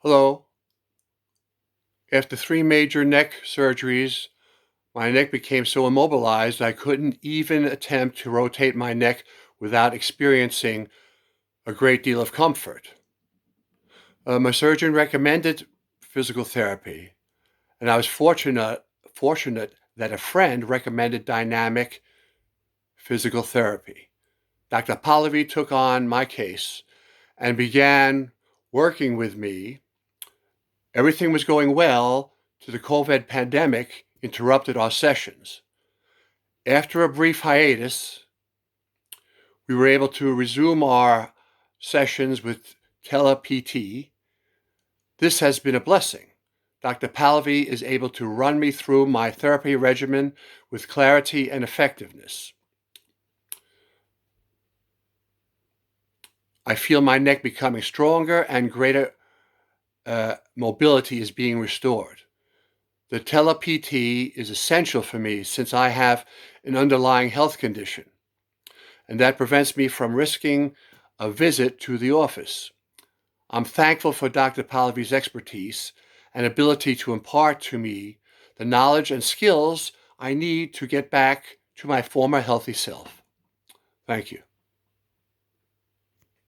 Hello. After three major neck surgeries, my neck became so immobilized I couldn't even attempt to rotate my neck without experiencing a great deal of comfort. My surgeon recommended physical therapy, and I was fortunate that a friend recommended dynamic physical therapy. Dr. Pallavi took on my case and began working with me. Everything was going well till the COVID pandemic interrupted our sessions. After a brief hiatus, we were able to resume our sessions with TelePT. This has been a blessing. Dr. Pallavi is able to run me through my therapy regimen with clarity and effectiveness. I feel my neck becoming stronger and greater mobility is being restored. The TelePT is essential for me since I have an underlying health condition, and that prevents me from risking a visit to the office. I'm thankful for Dr. Pallavi's expertise and ability to impart to me the knowledge and skills I need to get back to my former healthy self. Thank you.